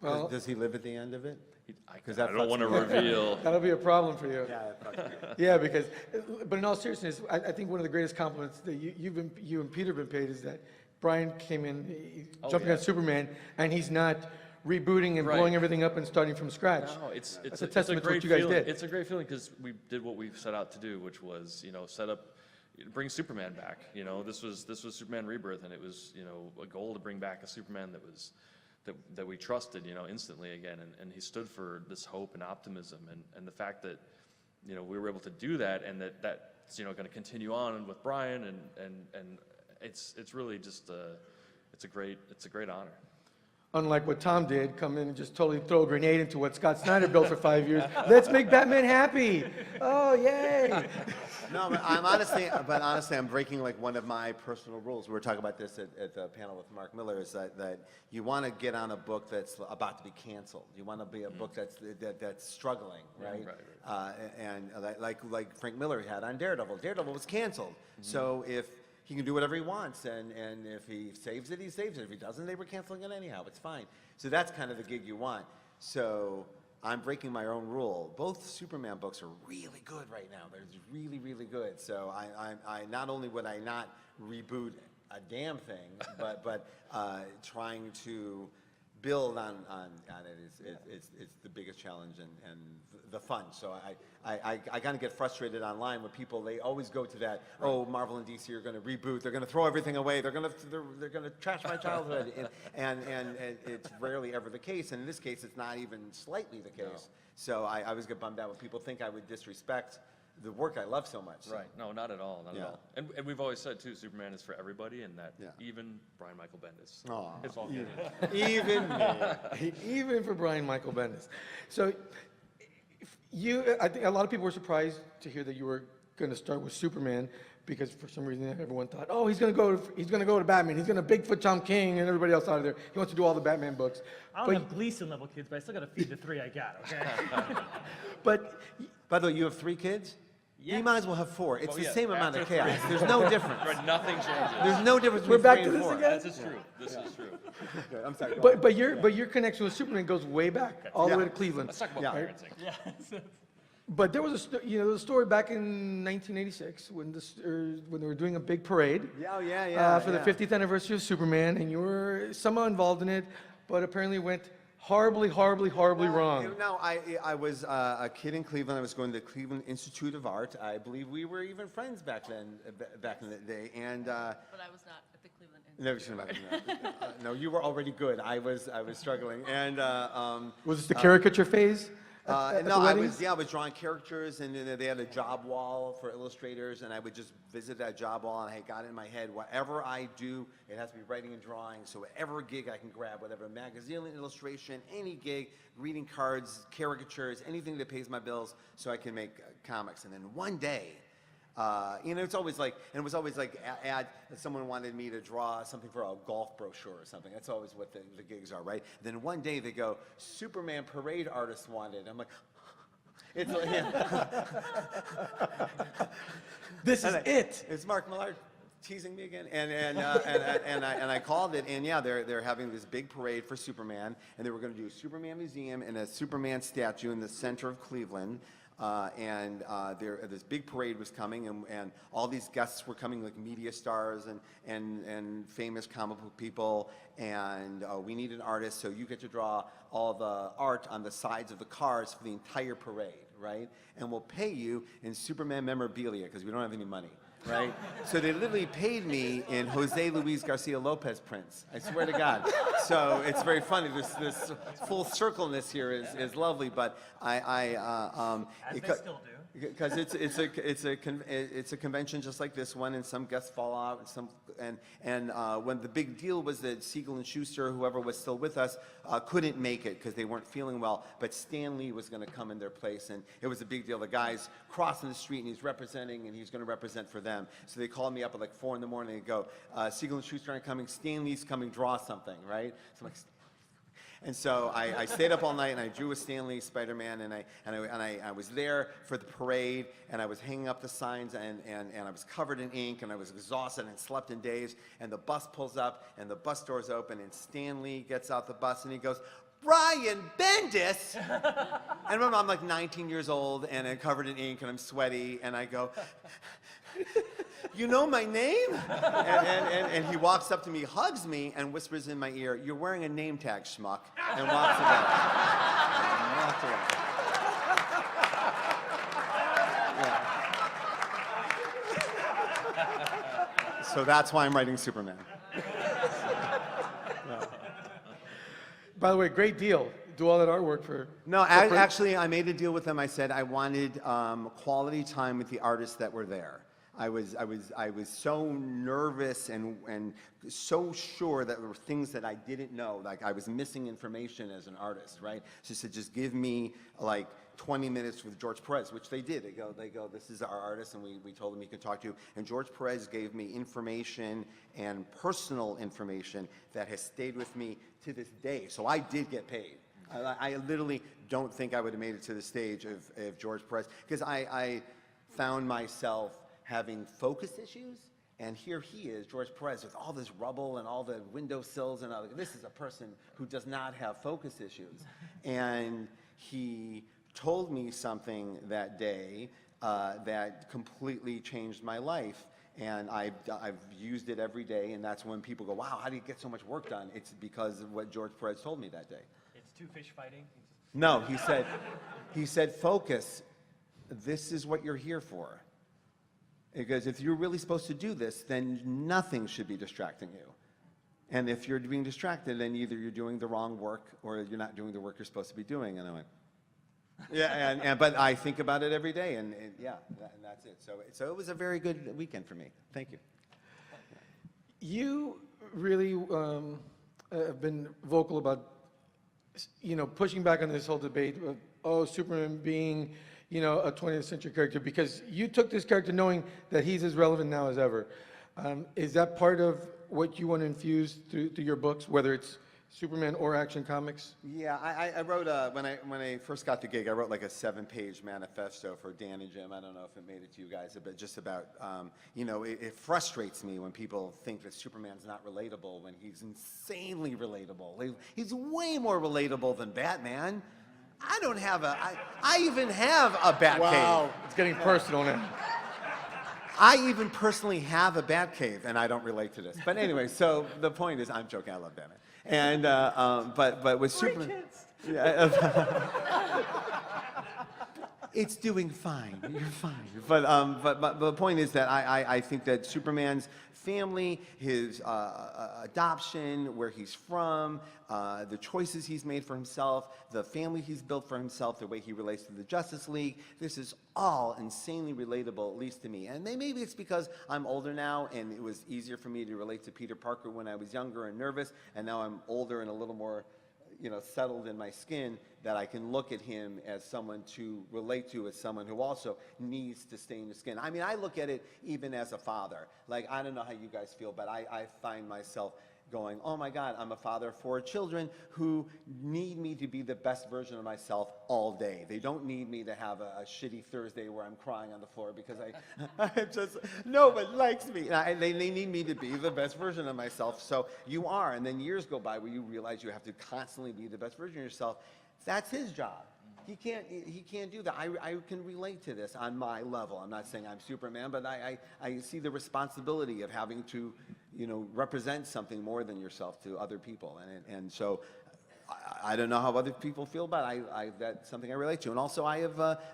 Well, Does he live at the end of it? I 'Cause that don't want to fucks me up. reveal. that'll be a problem for you. Yeah, it fucks me up. Yeah, because, but in all seriousness, I think one of the greatest compliments that you and Peter have been paid is that Brian came in, jumping yeah. on Superman, and he's not rebooting and Right. blowing everything up and starting from scratch. No, it's a testament to what great you guys feeling. did. It's a great feeling because we did what we set out to do, which was bring Superman back. This was Superman Rebirth, and it was a goal to bring back a Superman that we trusted instantly again, and he stood for this hope and optimism, and the fact that we were able to do that, and that's going to continue on with Brian, and it's really just it's a great honor. Unlike what Tom did, come in and just totally throw a grenade into what Scott Snyder built for 5 years. Let's make Batman happy. Oh, yay. No, but honestly, I'm breaking one of my personal rules. We were talking about this at the panel with Mark Miller. Is that you want to get on a book that's about to be canceled. You want to be a book that's struggling, right? Right. And like Frank Miller had on Daredevil. Daredevil was canceled. So if he can do whatever he wants, and if he saves it, he saves it. If he doesn't, they were canceling it anyhow. It's fine. So that's kind of the gig you want. So I'm breaking my own rule. Both Superman books are really good right now. They're really, really good. So I not only would I not reboot a damn thing, but trying to build on it is the biggest challenge and the fun. So I kind of get frustrated online when people, they always go to that, oh, Marvel and DC are going to reboot, they're going to throw everything away, they're going to trash my childhood, and it's rarely ever the case. And in this case, it's not even slightly the case. So I always get bummed out when people think I would disrespect the work I love so much. Right. No, not at all. Not Yeah. at all. And we've always said too, Superman is for everybody, and that Yeah. even Brian Michael Bendis. Aw. It's all good. Even me. Even for Brian Michael Bendis. So I think a lot of people were surprised to hear that you were going to start with Superman, because for some reason everyone thought, oh, he's going to go to Batman. He's going to Bigfoot Tom King and everybody else out of there. He wants to do all the Batman books. I don't have Gleason level kids, but I still got to feed the 3 I got, okay? But By the way, you have 3 kids? Yeah. You might as well have 4. It's Well, the yeah, same amount of after chaos. There's no difference. Right, nothing changes. There's no difference We're between back 3 to and this 4. again? This is true. This is true. Okay, I'm sorry. Go on. but your connection with Superman goes way back, all the way to Cleveland. Let's talk about Yeah. parenting. Yeah. But there was there was a story back in 1986 when when they were doing a big parade for the 50th anniversary of Superman, and you were somehow involved in it, but apparently it went horribly wrong. No, I was a kid in Cleveland. I was going to the Cleveland Institute of Art. I believe we were even friends back then, back in the day. And But I was not at the Cleveland Institute. never seen about that. No, you were already good. I was struggling. And Was this the caricature phase? At no, the I weddings? was drawing characters, and then they had a job wall for illustrators, and I would just visit that job wall, and I got it in my head, whatever I do, it has to be writing and drawing, so whatever gig I can grab, whatever magazine illustration, any gig, greeting cards, caricatures, anything that pays my bills, so I can make comics. And then one day, it's always like, and it was always like someone wanted me to draw something for a golf brochure or something. That's always what the gigs are, right? Then one day they go, Superman parade artist wanted. I'm like, it's like, yeah. This is it. It's Mark Millard teasing me again, and I called it, and yeah, they're having this big parade for Superman, and they were going to do a Superman museum and a Superman statue in the center of Cleveland. This big parade was coming, and all these guests were coming, like media stars and famous comic book people, and we need an artist, so you get to draw all the art on the sides of the cars for the entire parade, right? And we'll pay you in Superman memorabilia, because we don't have any money. Right? So they literally paid me in Jose Luis Garcia Lopez prints. I swear to God. So it's very funny. This full circleness here is lovely, but As they still do. because it's a convention just like this one, and some guests fall out, and when the big deal was that Siegel and Schuster, whoever was still with us, couldn't make it because they weren't feeling well, but Stan Lee was going to come in their place, and it was a big deal. The guy's crossing the street, and he's representing, and he's going to represent for them. So they called me up at like 4 in the morning and go, Siegel and Schuster aren't coming, Stan Lee's coming, draw something, right? So I'm like, and so I stayed up all night, and I drew a Stan Lee Spider-Man, and I was there for the parade, and I was hanging up the signs, and I was covered in ink, and I was exhausted and slept in days, and the bus pulls up, and the bus doors open, and Stan Lee gets out the bus, and he goes, Brian Bendis! And remember, I'm like 19 years old, and I'm covered in ink, and I'm sweaty, and I go, you know my name? And he walks up to me, hugs me, and whispers in my ear, you're wearing a name tag, schmuck, and walks away. And walked away. Yeah. So that's why I'm writing Superman. By the way, great deal. Do all that artwork for. No, for print. actually, I made a deal with them. I said I wanted quality time with the artists that were there. I was so nervous and so sure that there were things that I didn't know, like I was missing information as an artist, right? So I said, just give me like 20 minutes with George Perez, which they did. They go, this is our artist, and we told him he could talk to you. And George Perez gave me information and personal information that has stayed with me to this day. So I did get paid. I literally don't think I would have made it to the stage of George Perez, because I found myself having focus issues, and here he is, George Perez, with all this rubble and all the windowsills, and all. This is a person who does not have focus issues. And he told me something that day that completely changed my life. And I've used it every day, and that's when people go, wow, how do you get so much work done? It's because of what George Perez told me that day. It's two fish fighting. No, he said, focus, this is what you're here for. Because if you're really supposed to do this, then nothing should be distracting you. And if you're being distracted, then either you're doing the wrong work or you're not doing the work you're supposed to be doing. And I went, yeah, but I think about it every day, and yeah, and that's it. So it was a very good weekend for me. Thank you. You really have been vocal about, pushing back on this whole debate of, Superman being, a 20th century character, because you took this character knowing that he's as relevant now as ever. Is that part of what you want to infuse through your books, whether it's Superman or Action Comics? Yeah, I wrote, when I first got the gig, I wrote like a 7-page manifesto for Dan and Jim. I don't know if it made it to you guys, but just about, it frustrates me when people think that Superman's not relatable when he's insanely relatable. He's way more relatable than Batman. I don't have I even have a Batcave. Wow, it's getting personal now. I even personally have a Batcave, and I don't relate to this. But anyway, so the point is, I'm joking, I love Batman. And, but with Superman, it's doing fine, you're fine. But the point is that I think that Superman's family, his adoption, where he's from, the choices he's made for himself, the family he's built for himself, the way he relates to the Justice League, this is all insanely relatable, at least to me. And maybe it's because I'm older now, and it was easier for me to relate to Peter Parker when I was younger and nervous, and now I'm older and a little more settled in my skin, that I can look at him as someone to relate to, as someone who also needs to stay in the skin. I mean, I look at it even as a father. Like, I don't know how you guys feel, but I find myself going, oh my God, I'm a father of 4 children who need me to be the best version of myself all day. They don't need me to have a shitty Thursday where I'm crying on the floor because no one likes me. They need me to be the best version of myself. So you are, and then years go by where you realize you have to constantly be the best version of yourself. That's his job. He can't do that. I can relate to this on my level. I'm not saying I'm Superman, but I see the responsibility of having to, represent something more than yourself to other people. And so I don't know how other people feel, but that's something I relate to. And also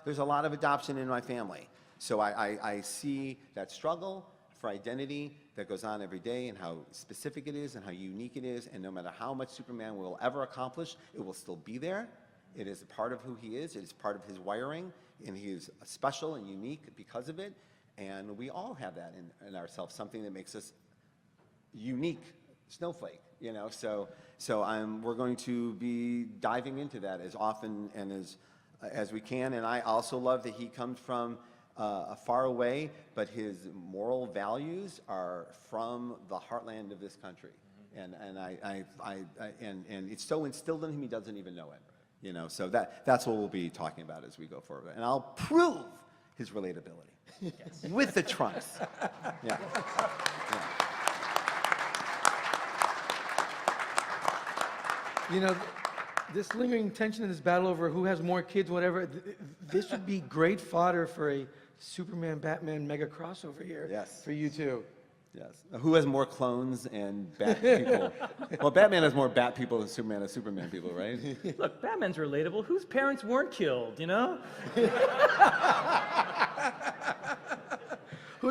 there's a lot of adoption in my family. So I see that struggle for identity that goes on every day, and how specific it is and how unique it is. And no matter how much Superman will ever accomplish, it will still be there. It is a part of who he is. It is part of his wiring, and he is special and unique because of it. And we all have that in ourselves, something that makes us unique, snowflake, So we're going to be diving into that as often and as we can. And I also love that he comes from far away, but his moral values are from the heartland of this country. And it's so instilled in him, he doesn't even know it. So that's what we'll be talking about as we go forward. And I'll prove his relatability with the trunks. Yeah. This lingering tension in this battle over who has more kids, whatever, this would be great fodder for a Superman, Batman mega crossover here. Yes. For you too. Yes. Who has more clones and bat people? Well, Batman has more bat people than Superman has Superman people, right? Look, Batman's relatable. Whose parents weren't killed, Who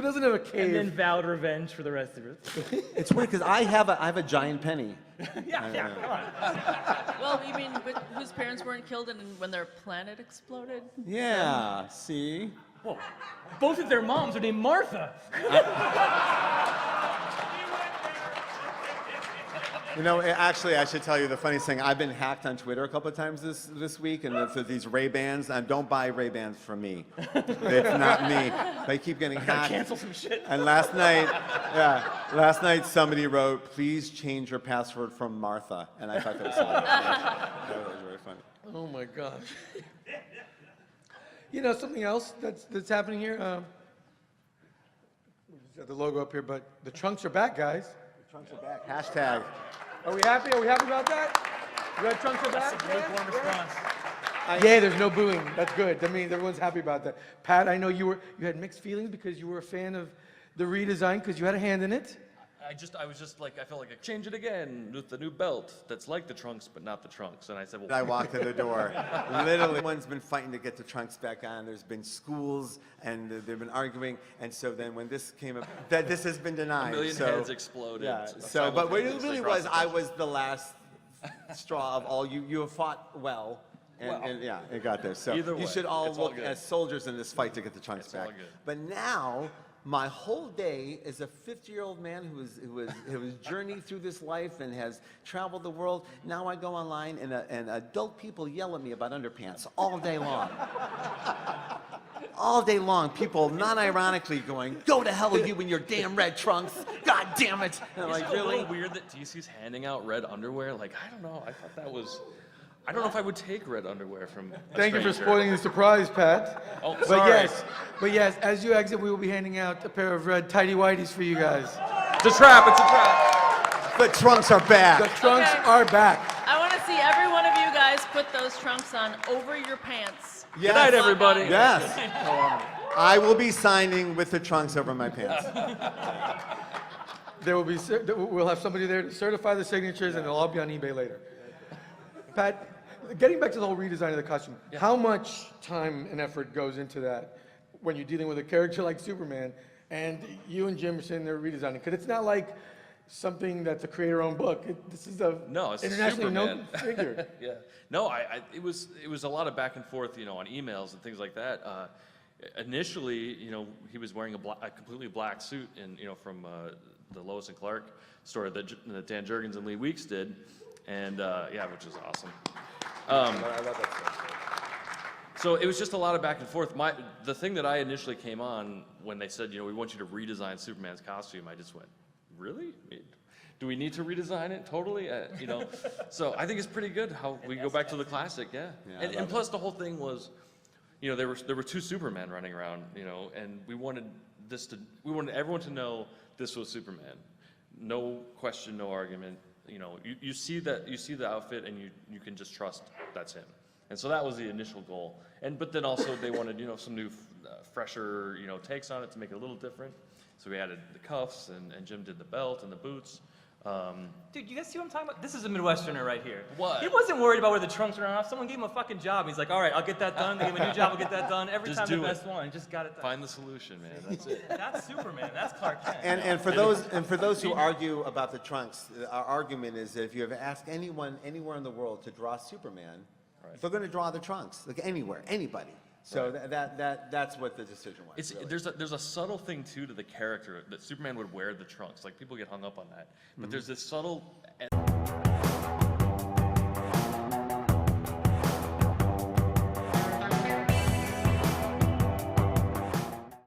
doesn't have a cave? And then vowed revenge for the rest of it. It's weird because I have a giant penny. yeah, come on. Well, you mean whose parents weren't killed and when their planet exploded? Yeah. See. Whoa. Both of their moms are named Martha. Actually, I should tell you the funniest thing. I've been hacked on Twitter a couple of times this week, and for these Ray-Bans, and don't buy Ray-Bans from me. It's not me. They keep getting hacked. Cancel some shit. And last night somebody wrote, "Please change your password from Martha," and I thought that was hilarious. That was very funny. Oh my gosh. Something else that's happening here. We just got the logo up here, but the trunks are back, guys. The trunks are back. Hashtag. Are we happy? Are we happy about that? You got trunks are back? Lukewarm response. Yeah, there's no booing. That's good. That means everyone's happy about that. Pat, I know you had mixed feelings because you were a fan of the redesign because you had a hand in it. I was just like, I felt like, change it again with the new belt that's like the trunks, but not the trunks. And I said, well, I walked in the door. Literally, everyone's been fighting to get the trunks back on. There's been schools, and they've been arguing. And so then when this came up, that this has been denied. a million so, heads exploded. Yeah. So, but what it simultaneously really across was, the I country. was the last straw of all. You have fought well. And yeah, it got there. So Either you way, should all it's all look good. as soldiers in this fight to get the trunks It's all back. good. But now, my whole day as a 50-year-old man who has journeyed through this life and has traveled the world, now I go online and adult people yell at me about underpants all day long. All day long, people non-ironically going, "Go to hell with you and your damn red trunks! God damn it!" And I'm Is like, it a really? little weird that DC's handing out red underwear? Like, I don't know. I thought that was. I don't know if I would take red underwear from. A Thank you for stranger. spoiling the surprise, Pat. Oh, But sorry. yes, as you exit, we will be handing out a pair of red tighty whities for you guys. It's a trap. It's a trap. The trunks are back. The trunks Okay. are back. I want to see every one of you guys put those trunks on over your pants. Yes. Good night, everybody. Yes. I will be signing with the trunks over my pants. There will be, we'll have somebody there to certify the signatures, and they'll all be on eBay later. Pat, getting back to the whole redesign of the costume, how much time and effort goes into that when you're dealing with a character like Superman, and you and Jim are sitting there redesigning? Because it's not like something that's a creator-owned book. This is a No, it's internationally known Superman. figure. Yeah. No, it was a lot of back and forth, on emails and things like that. Initially, he was wearing a completely black suit, and from the Lois and Clark story that Dan Jurgens and Lee Weeks did, and which was awesome. I love that stuff. So it was just a lot of back and forth. The thing that I initially came on when they said, we want you to redesign Superman's costume, I just went, really? Do we need to redesign it totally? So I think it's pretty good how we go back to the classic, yeah. And plus the whole thing was, there were two Supermen running around, and we wanted everyone to know this was Superman. No question, no argument. You see the outfit and you can just trust that's him. And so that was the initial goal. But then also they wanted, some new, fresher, takes on it to make it a little different. So we added the cuffs, and Jim did the belt and the boots. Dude, you guys see what I'm talking about? This is a Midwesterner right here. What? He wasn't worried about where the trunks were off. Someone gave him a fucking job. He's like, all right, I'll get that done. They gave him a new job, I'll get that done. Every Just time do the it. best one. Just got it done. Find the solution, man. That's it. That's Superman. That's Clark Kent. And for those who argue about the trunks, our argument is that if you have asked anyone anywhere in the world to draw Superman, they're going to draw the trunks, like anywhere, anybody. So that's what the decision was. Really. There's a subtle thing too to the character that Superman would wear the trunks. Like people get hung up on that, but there's this subtle